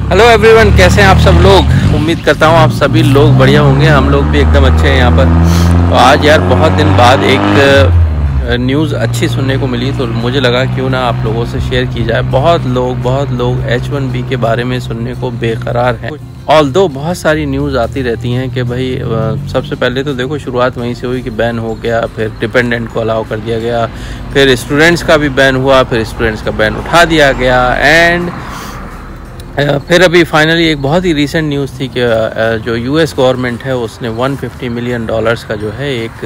Hello everyone, कैसे हैं आप सब लोग। उम्मीद करता हूँ आप सभी लोग बढ़िया होंगे। हम लोग भी एकदम अच्छे हैं यहाँ पर। तो आज यार बहुत दिन बाद एक न्यूज़ अच्छी सुनने को मिली, तो मुझे लगा क्यों ना आप लोगों से शेयर की जाए। बहुत लोग H1B के बारे में सुनने को बेकरार हैं। ऑल्दो बहुत सारी न्यूज़ आती रहती हैं कि भाई सबसे पहले तो देखो शुरुआत वहीं से हुई कि बैन हो गया, फिर डिपेंडेंट को अलाउ कर दिया गया, फिर स्टूडेंट्स का भी बैन हुआ, फिर स्टूडेंट्स का बैन उठा दिया गया, एंड फिर अभी फाइनली एक बहुत ही रीसेंट न्यूज़ थी कि जो यूएस गवर्नमेंट है उसने $150 मिलियन का जो है एक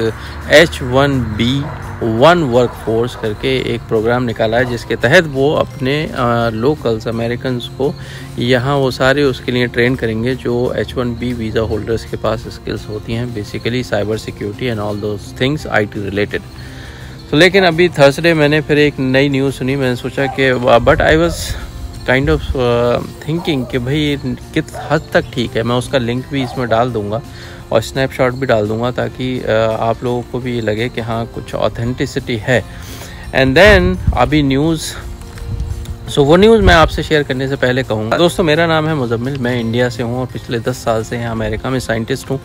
H1B1 वर्क फोर्स करके एक प्रोग्राम निकाला है, जिसके तहत वो अपने लोकल्स अमेरिकन्स को यहाँ वो सारे उसके लिए ट्रेन करेंगे जो H1B वीज़ा होल्डर्स के पास स्किल्स होती हैं, basically cyber security and all those things IT related. तो लेकिन अभी थर्सडे मैंने फिर एक नई न्यूज़ सुनी। मैंने सोचा कि but I was kind of thinking कि भाई कित हद तक ठीक है। मैं उसका लिंक भी इसमें डाल दूंगा और स्नैपशॉट भी डाल दूंगा ताकि आप लोगों को भी लगे कि हाँ कुछ ऑथेंटिसिटी है। एंड देन अभी न्यूज़ वो न्यूज़ मैं आपसे शेयर करने से पहले कहूँगा दोस्तों, मेरा नाम है मुजम्मिल, मैं इंडिया से हूँ और पिछले 10 साल से यहाँ अमेरिका में साइंटिस्ट हूँ।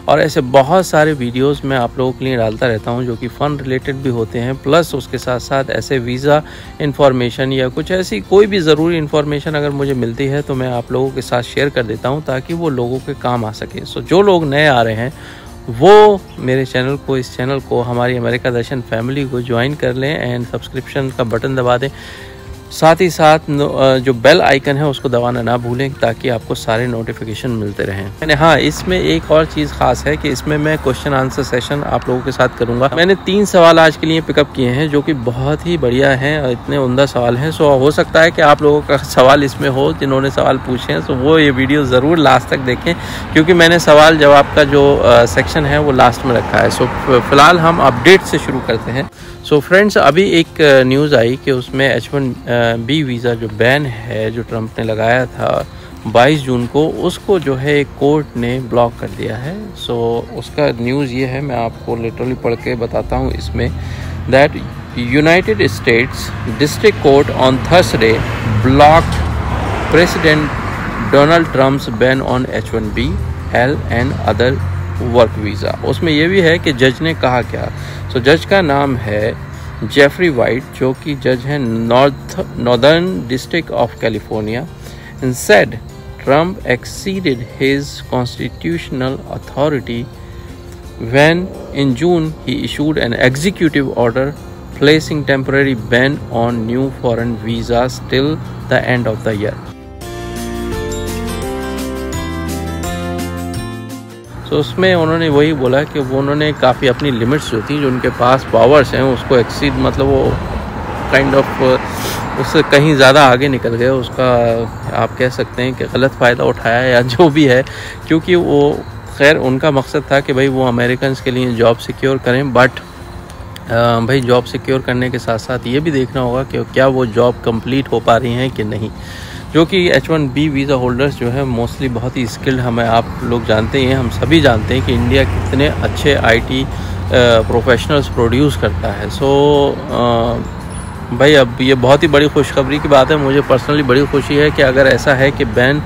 और ऐसे बहुत सारे वीडियोस मैं आप लोगों के लिए डालता रहता हूँ जो कि फ़न रिलेटेड भी होते हैं, प्लस उसके साथ साथ ऐसे वीज़ा इन्फॉर्मेशन या कुछ ऐसी कोई भी ज़रूरी इन्फॉर्मेशन अगर मुझे मिलती है तो मैं आप लोगों के साथ शेयर कर देता हूँ ताकि वो लोगों के काम आ सके। सो जो लोग नए आ रहे हैं वो मेरे चैनल को, इस चैनल को, हमारी अमेरिका दर्शन फैमिली को ज्वाइन कर लें एंड सब्सक्रिप्शन का बटन दबा दें। साथ ही साथ जो बेल आइकन है उसको दबाना ना भूलें ताकि आपको सारे नोटिफिकेशन मिलते रहें। हाँ, इसमें एक और चीज़ ख़ास है कि इसमें मैं क्वेश्चन आंसर सेशन आप लोगों के साथ करूँगा। मैंने 3 सवाल आज के लिए पिकअप किए हैं जो कि बहुत ही बढ़िया हैं और इतने उम्दा सवाल हैं। सो हो सकता है कि आप लोगों का सवाल इसमें हो, जिन्होंने सवाल पूछे हैं। सो वो ये वीडियो ज़रूर लास्ट तक देखें क्योंकि मैंने सवाल जवाब का जो सेक्शन है वो लास्ट में रखा है। सो फिलहाल हम अपडेट से शुरू करते हैं। सो फ्रेंड्स, अभी एक न्यूज़ आई कि उसमें H1B वीज़ा जो बैन है जो ट्रंप ने लगाया था 22 जून को, उसको जो है कोर्ट ने ब्लॉक कर दिया है। सो उसका न्यूज़ ये है, मैं आपको लिटरली पढ़ के बताता हूँ इसमें, that United states district court on Thursday blocked president Donald Trump's ban on H1B L and other work visa. उसमें यह भी है कि जज ने कहा क्या। सो जज का नाम है जेफरी वाइट, जो कि जज हैं northern district of California, and said Trump exceeded his constitutional authority when in June he issued an executive order placing temporary ban on new foreign visas till the end of the year. तो उसमें उन्होंने वही बोला कि वो उन्होंने काफ़ी अपनी लिमिट्स जो थी, जो उनके पास पावर्स हैं, उसको एक्सीड, मतलब वो काइंड ऑफ उससे कहीं ज़्यादा आगे निकल गए। उसका आप कह सकते हैं कि गलत फ़ायदा उठाया या जो भी है, क्योंकि वो खैर उनका मकसद था कि भाई वो अमेरिकन्स के लिए जॉब सिक्योर करें, बट भाई जॉब सिक्योर करने के साथ साथ ये भी देखना होगा कि क्या वो जॉब कंप्लीट हो पा रही हैं कि नहीं। जो कि H1B वीज़ा होल्डर्स जो है मोस्टली बहुत ही स्किल्ड, हमें आप लोग जानते हैं, हम सभी जानते हैं कि इंडिया कितने अच्छे IT प्रोफेशनल्स प्रोड्यूस करता है। सो भाई अब ये बहुत ही बड़ी खुशखबरी की बात है। मुझे पर्सनली बड़ी खुशी है कि अगर ऐसा है कि बैन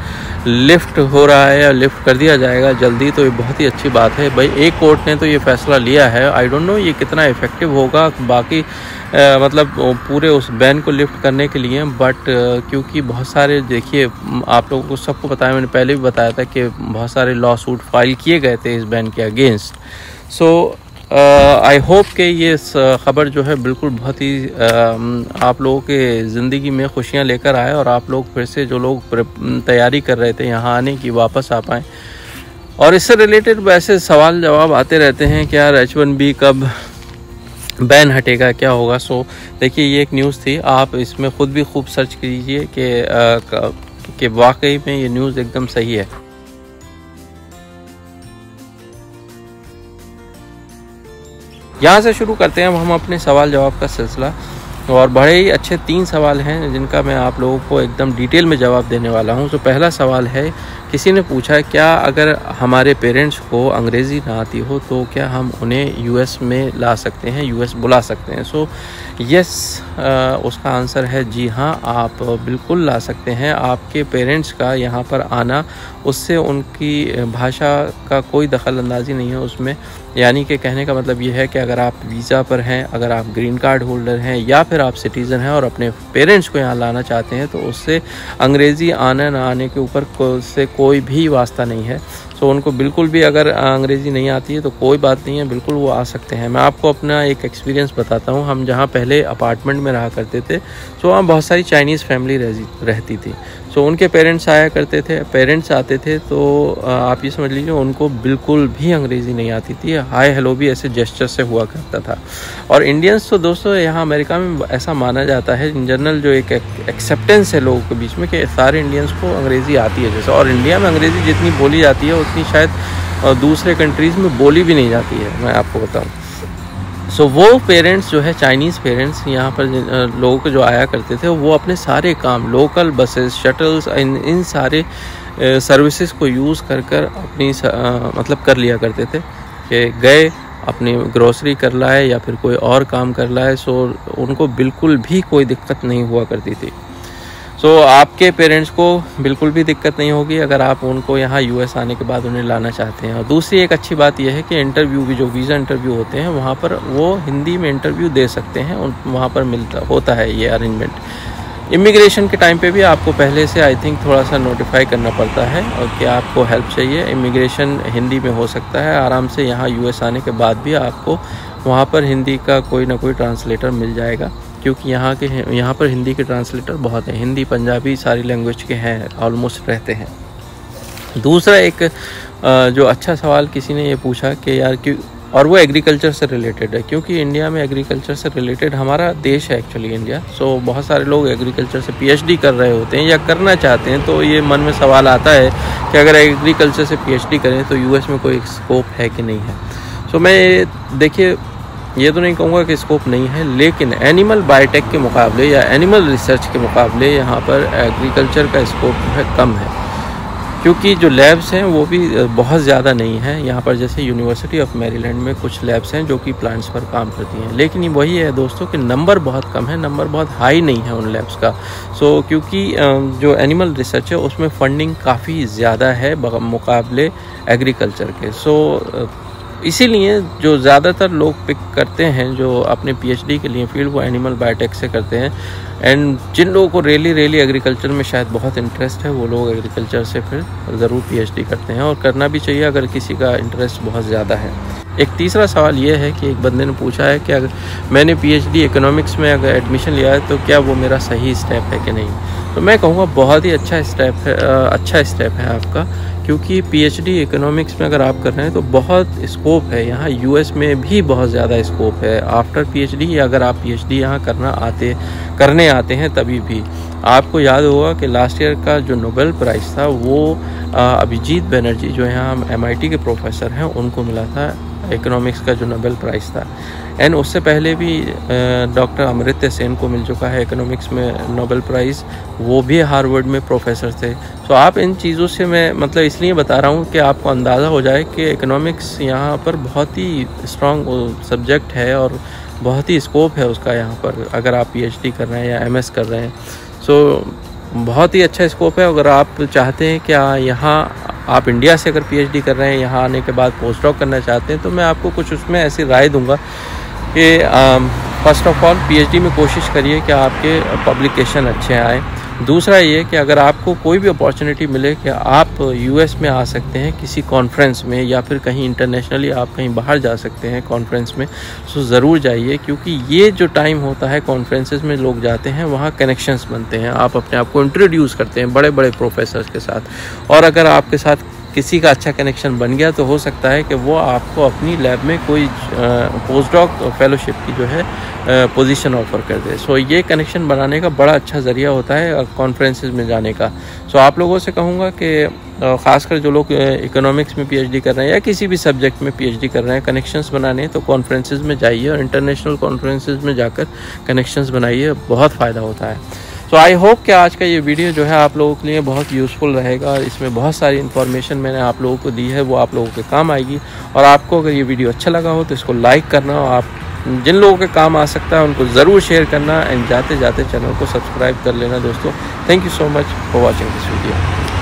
लिफ्ट हो रहा है या लिफ्ट कर दिया जाएगा जल्दी, तो ये बहुत ही अच्छी बात है। भाई एक कोर्ट ने तो ये फैसला लिया है, आई डोंट नो ये कितना इफ़ेक्टिव होगा बाकी मतलब पूरे उस बैन को लिफ्ट करने के लिए, बट क्योंकि बहुत सारे, देखिए आप लोगों को सबको पता है, मैंने पहले भी बताया था कि बहुत सारे लॉ सूट फाइल किए गए थे इस बैन के अगेंस्ट। सो आई होप कि ये ख़बर जो है बिल्कुल बहुत ही आप लोगों के ज़िंदगी में खुशियाँ लेकर आए और आप लोग फिर से, जो लोग तैयारी कर रहे थे यहाँ आने की, वापस आ पाएँ। और इससे रिलेटेड वैसे सवाल जवाब आते रहते हैं कि यार H1B कब बैन हटेगा, क्या होगा। सो देखिए ये एक न्यूज़ थी, आप इसमें ख़ुद भी खूब सर्च कीजिए कि वाकई में ये न्यूज़ एकदम सही है। यहाँ से शुरू करते हैं हम अपने सवाल जवाब का सिलसिला। और बड़े ही अच्छे 3 सवाल हैं जिनका मैं आप लोगों को एकदम डिटेल में जवाब देने वाला हूं। तो पहला सवाल है, किसी ने पूछा क्या अगर हमारे पेरेंट्स को अंग्रेज़ी ना आती हो तो क्या हम उन्हें यूएस में ला सकते हैं, यूएस बुला सकते हैं? सो यस, उसका आंसर है जी हाँ, आप बिल्कुल ला सकते हैं। आपके पेरेंट्स का यहाँ पर आना, उससे उनकी भाषा का कोई दखल अंदाज़ी नहीं है उसमें। यानी कि कहने का मतलब ये है कि अगर आप वीज़ा पर हैं, अगर आप ग्रीन कार्ड होल्डर हैं या फिर आप सिटीज़न हैं और अपने पेरेंट्स को यहाँ लाना चाहते हैं तो उससे अंग्रेज़ी आने ना आने के ऊपर से कोई भी वास्ता नहीं है। तो उनको बिल्कुल भी अगर अंग्रेज़ी नहीं आती है तो कोई बात नहीं है, बिल्कुल वो आ सकते हैं। मैं आपको अपना एक एक्सपीरियंस बताता हूँ। हम जहाँ पहले अपार्टमेंट में रहा करते थे तो वहाँ बहुत सारी चाइनीज़ फैमिली रहती थी। सो उनके पेरेंट्स आया करते थे, पेरेंट्स आते थे तो आप ये समझ लीजिए उनको बिल्कुल भी अंग्रेज़ी नहीं आती थी। हाय हेलो भी ऐसे जेस्चर से हुआ करता था। और इंडियंस तो दोस्तों यहाँ अमेरिका में ऐसा माना जाता है, इन जनरल जो एक एक्सेप्टेंस है लोगों के बीच में कि सारे इंडियंस को अंग्रेज़ी आती है जैसे। और इंडिया में अंग्रेज़ी जितनी बोली जाती है उतनी शायद दूसरे कंट्रीज़ में बोली भी नहीं जाती है, मैं आपको बताऊँ। सो वो पेरेंट्स जो है, चाइनीज़ पेरेंट्स यहाँ पर लोग जो आया करते थे वो अपने सारे काम, लोकल बसेस, शटल्स, इन सारे सर्विसेज को यूज़ कर अपनी मतलब कर लिया करते थे कि गए अपनी ग्रोसरी कर लाए या फिर कोई और काम कर लाए। सो उनको बिल्कुल भी कोई दिक्कत नहीं हुआ करती थी। सो आपके पेरेंट्स को बिल्कुल भी दिक्कत नहीं होगी अगर आप उनको यहाँ यूएस आने के बाद उन्हें लाना चाहते हैं। और दूसरी एक अच्छी बात यह है कि इंटरव्यू भी, जो वीज़ा इंटरव्यू होते हैं वहाँ पर वो हिंदी में इंटरव्यू दे सकते हैं, वहाँ पर होता है ये अरेंजमेंट। इमिग्रेशन के टाइम पे भी आपको पहले से आई थिंक थोड़ा सा नोटिफाई करना पड़ता है और कि आपको हेल्प चाहिए। इमिग्रेशन हिंदी में हो सकता है, आराम से यहाँ यूएस आने के बाद भी आपको वहाँ पर हिंदी का कोई ना कोई ट्रांसलेटर मिल जाएगा, क्योंकि यहाँ पर हिंदी के ट्रांसलेटर बहुत हैं। हिंदी, पंजाबी सारी लैंग्वेज के हैं, ऑलमोस्ट रहते हैं। दूसरा एक जो अच्छा सवाल किसी ने ये पूछा कि यार क्यों, और वो एग्रीकल्चर से रिलेटेड है, क्योंकि इंडिया में एग्रीकल्चर से रिलेटेड हमारा देश है एक्चुअली इंडिया। सो बहुत सारे लोग एग्रीकल्चर से पीएचडी कर रहे होते हैं या करना चाहते हैं, तो ये मन में सवाल आता है कि अगर एग्रीकल्चर से पीएचडी करें तो यूएस में कोई स्कोप है कि नहीं है। सो मैं देखिए ये तो नहीं कहूँगा कि स्कोप नहीं है, लेकिन एनिमल बायोटेक के मुकाबले या एनिमल रिसर्च के मुकाबले यहाँ पर एग्रीकल्चर का स्कोप है कम है, क्योंकि जो लैब्स हैं वो भी बहुत ज़्यादा नहीं हैं यहाँ पर। जैसे यूनिवर्सिटी ऑफ मैरीलैंड में कुछ लैब्स हैं जो कि प्लांट्स पर काम करती हैं, लेकिन वही है दोस्तों कि नंबर बहुत कम है, नंबर बहुत हाई नहीं है उन लैब्स का। सो क्योंकि जो एनिमल रिसर्च है उसमें फंडिंग काफ़ी ज़्यादा है मुकाबले एग्रीकल्चर के। सो इसीलिए जो ज़्यादातर लोग पिक करते हैं जो अपने पीएचडी के लिए फील्ड, वो एनिमल बायोटेक से करते हैं। एंड जिन लोगों को रियली एग्रीकल्चर में शायद बहुत इंटरेस्ट है वो लोग एग्रीकल्चर से फिर ज़रूर पीएचडी करते हैं, और करना भी चाहिए अगर किसी का इंटरेस्ट बहुत ज़्यादा है। एक तीसरा सवाल ये है कि एक बंदे ने पूछा है कि अगर मैंने पीएचडी इकोनॉमिक्स में अगर एडमिशन लिया है तो क्या वो मेरा सही स्टेप है कि नहीं। तो मैं कहूँगा बहुत ही अच्छा स्टेप है आपका, क्योंकि पीएचडी इकोनॉमिक्स में अगर आप कर रहे हैं तो बहुत स्कोप है यहाँ यूएस में भी, बहुत ज़्यादा स्कोप है आफ्टर पीएचडी। अगर आप पीएचडी यहाँ करने आते हैं तभी भी। आपको याद होगा कि लास्ट ईयर का जो नोबेल प्राइज़ था वो अभिजीत बनर्जी जो यहाँ एमआईटी के प्रोफेसर हैं उनको मिला था, इकोनॉमिक्स का जो नोबेल प्राइज़ था। एंड उससे पहले भी डॉक्टर अमर्त्य सेन को मिल चुका है इकोनॉमिक्स में नोबेल प्राइज़, वो भी हार्वर्ड में प्रोफेसर थे। तो आप इन चीज़ों से मैं मतलब इसलिए बता रहा हूँ कि आपको अंदाज़ा हो जाए कि इकोनॉमिक्स यहाँ पर बहुत ही स्ट्रॉन्ग सब्जेक्ट है और बहुत ही स्कोप है उसका यहाँ पर, अगर आप पीएचडी कर रहे हैं या एमएस कर रहे हैं। सो बहुत ही अच्छा स्कोप है। अगर आप चाहते हैं कि यहाँ आप इंडिया से अगर पीएचडी कर रहे हैं, यहाँ आने के बाद पोस्ट डॉक करना चाहते हैं, तो मैं आपको कुछ उसमें ऐसी राय दूंगा कि फर्स्ट ऑफ ऑल पीएचडी में कोशिश करिए कि आपके पब्लिकेशन अच्छे आए। दूसरा ये कि अगर आपको कोई भी अपॉर्चुनिटी मिले कि आप यूएस में आ सकते हैं किसी कॉन्फ्रेंस में या फिर कहीं इंटरनेशनली आप कहीं बाहर जा सकते हैं कॉन्फ्रेंस में, तो ज़रूर जाइए, क्योंकि ये जो टाइम होता है कॉन्फ्रेंसेस में लोग जाते हैं, वहाँ कनेक्शंस बनते हैं, आप अपने आप को इंट्रोड्यूस करते हैं बड़े बड़े प्रोफेसर्स के साथ। और अगर आपके साथ किसी का अच्छा कनेक्शन बन गया तो हो सकता है कि वो आपको अपनी लैब में कोई पोस्ट डॉक फेलोशिप की जो है पोजीशन ऑफ़र कर दे। सो ये कनेक्शन बनाने का बड़ा अच्छा ज़रिया होता है कॉन्फ्रेंसेस में जाने का। सो आप लोगों से कहूँगा कि ख़ासकर जो लोग इकोनॉमिक्स में पीएचडी कर रहे हैं या किसी भी सब्जेक्ट में पीएचडी कर रहे हैं, कनेक्शंस बनाने तो कॉन्फ्रेंसेस में जाइए और इंटरनेशनल कॉन्फ्रेंसेस में जाकर कनेक्शंस बनाइए, बहुत फ़ायदा होता है। तो आई होप कि आज का ये वीडियो जो है आप लोगों के लिए बहुत यूज़फुल रहेगा। इसमें बहुत सारी इन्फॉर्मेशन मैंने आप लोगों को दी है, वो आप लोगों के काम आएगी। और आपको अगर ये वीडियो अच्छा लगा हो तो इसको लाइक करना, और आप जिन लोगों के काम आ सकता है उनको ज़रूर शेयर करना, एंड जाते जाते चैनल को सब्सक्राइब कर लेना दोस्तों। Thank you so much for watching this video.